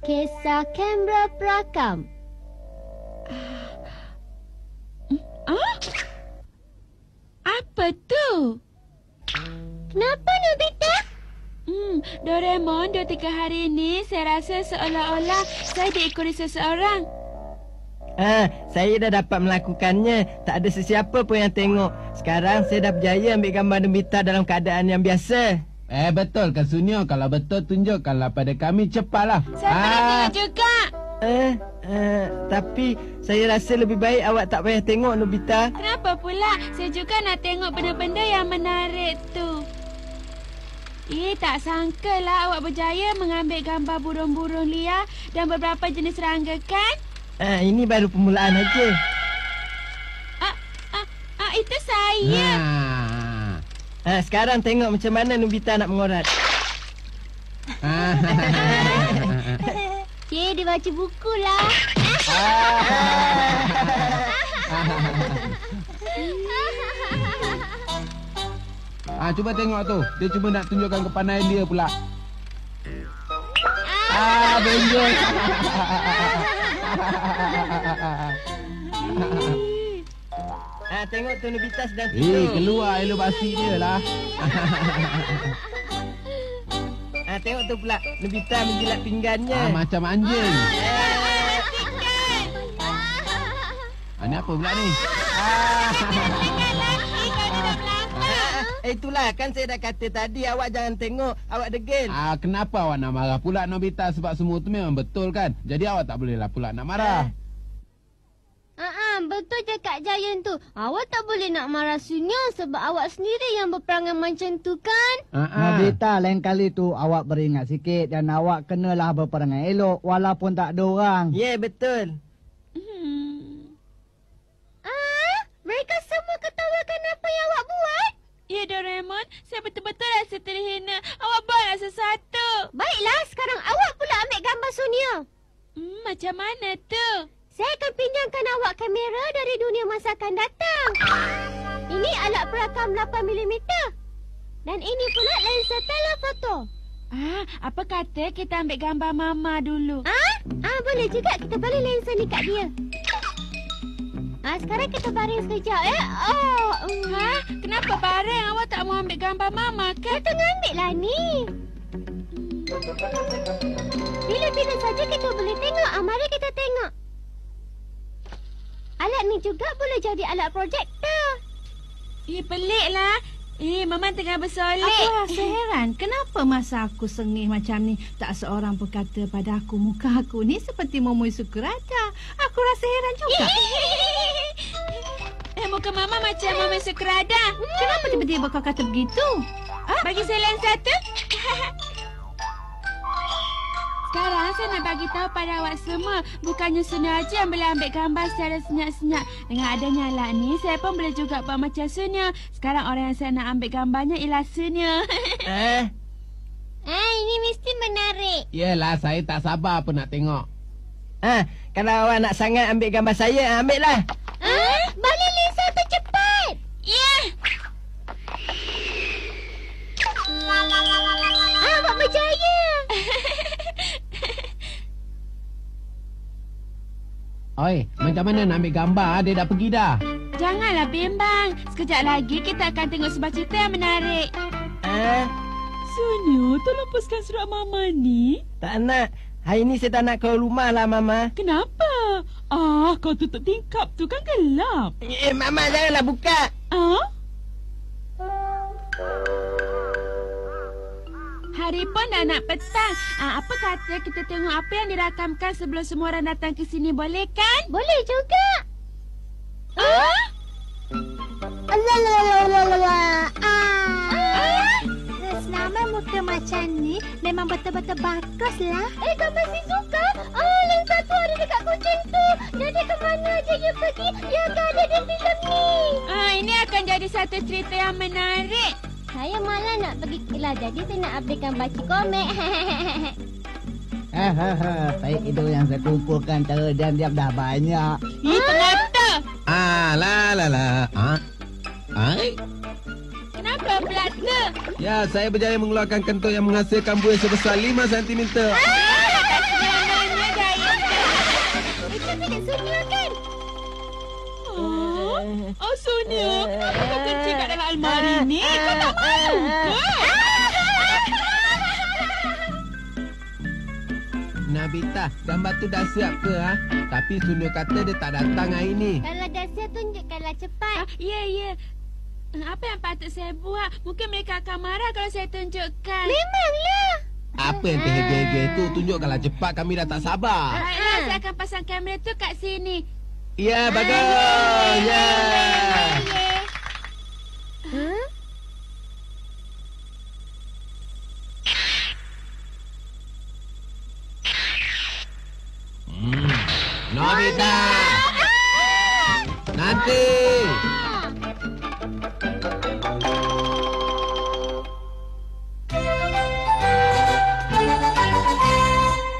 Kisah Canberra Perakam. Apa tu? Kenapa, Nobita? Doraemon, 2-3 hari ini saya rasa seolah-olah saya diikuti seseorang. Saya dah dapat melakukannya. Tak ada sesiapa pun yang tengok. Sekarang saya dah berjaya ambil gambar Nobita dalam keadaan yang biasa. Betul ke Sunyo? Kalau betul tunjukkanlah pada kami cepatlah. Saya boleh tengok juga. Tapi saya rasa lebih baik awak tak payah tengok, Nobita. Kenapa pula? Saya juga nak tengok benda-benda yang menarik tu. Tak sangkalah awak berjaya mengambil gambar burung-burung liar dan beberapa jenis serangga, kan? Ini baru permulaan aja. Itu saya. Sekarang tengok macam mana Nobita nak mengorat. Cik, dia baca buku lah. Cuba tengok tu. Dia cuba nak tunjukkan kepandaian dia pula. Benjol. Tengok tu Nobita sedang tidur. Keluar elobasi dia lah. Tengok tu pula Nobita menjilat pinggannya. Macam anjing. Ni apa pula ni? Itulah kan saya dah kata tadi, awak jangan tengok, awak degil. Kenapa awak nak marah pula Nobita? Sebab semua tu memang betul kan? Jadi awak tak bolehlah pula nak marah. Betul je Kak Jayan tu. Awak tak boleh nak marah Sunyo sebab awak sendiri yang berperangai macam tu, kan? Nobita, lain kali tu awak beringat sikit dan awak kenalah berperangai elok walaupun tak ada orang. Ya, betul. Mereka semua ketawakan apa yang awak buat? Ya, Doraemon, saya betul-betul rasa terhina. Awak buatlah sesuatu. Baiklah, sekarang awak pula ambil gambar Sunyo. Macam mana tu? Saya akan pinjamkan awak kamera dari dunia masa akan datang. Ini alat perakam 8mm. Dan ini pula lensa telefoto. Apa kata kita ambil gambar Mama dulu? Boleh juga, kita balik lensa ni kat dia. Sekarang kita baring sekejap, Kenapa baring? Awak tak mau ambil gambar Mama ke? Kita ambil lah ni. Bila-bila saja kita boleh tengok. Mari kita tengok. Alat ni juga boleh jadi alat projektor. Peliklah. Mama tengah bersolek. Aku rasa heran. Kenapa masa aku sengih macam ni, tak seorang pun kata pada aku muka aku ni seperti Momoi Sukuraja. Aku rasa heran juga. Muka Mama macam Momoi Sukuraja. Kenapa tiba-tiba kau kata begitu? Bagi saya lensa tu. Sekarang saya nak bagi tahu pada awak semua, bukannya Sunyo aja yang boleh ambil gambar secara senyap-senyap. Dengan adanya alat ni, saya pun boleh juga buat macam Sunyo. Sekarang orang yang saya nak ambil gambarnya ialah Sunyo. Ini mesti menarik. Yelah, saya tak sabar pun nak tengok. Kalau awak nak sangat ambil gambar saya, ambil lah. Balik lensa tu cepat. Ya. Awak berjaya. Oi, macam mana nak ambil gambar? Dia dah pergi dah. Janganlah bimbang. Sekejap lagi kita akan tengok sebuah cerita yang menarik. Sunyo, tolong lepaskan surat Mama ni. Tak nak. Hari ni saya tak nak keluar rumah lah, Mama. Kenapa? Kau tutup tingkap tu kan gelap. Mama janganlah buka. Hari pun dah nak petang. Apa kata kita tengok apa yang dirakamkan sebelum semua orang datang ke sini, boleh kan? Boleh juga. Selama muka macam ni memang betul-betul baguslah. Gambar Shizuka. Lensa tu ada dekat kucing tu. Jadi ke mana aja dia pergi, dia akan ada di filem ni. Ini akan jadi satu cerita yang menarik. Saya malah nak pergi kelas, jadi saya nak updatekan baca komik. Baik itu yang saya kumpulkan cara diam-diam dah banyak. Pengata. Kenapa pula tu? Ya, saya berjaya mengeluarkan kentut yang menghasilkan buih sebesar 5 cm. Kasihan Sonia kan? Oh, Sonia, kenapa kau kecil kat dalam almari ni? Kau tak malu ke? Nabita, gambar tu dah siap ke? Ha? Tapi Sonia kata dia tak datang hari ni. Kalau dah siap, tunjukkanlah cepat. Ya. Apa yang patut saya buat? Mungkin mereka akan marah kalau saya tunjukkan. Memanglah. Apa yang terhege-hege tu? Tunjukkanlah cepat, kami dah tak sabar. Baiklah, saya akan pasang kamera tu kat sini. Ya, bagus. Ya. Huh? Nobita! Nanti!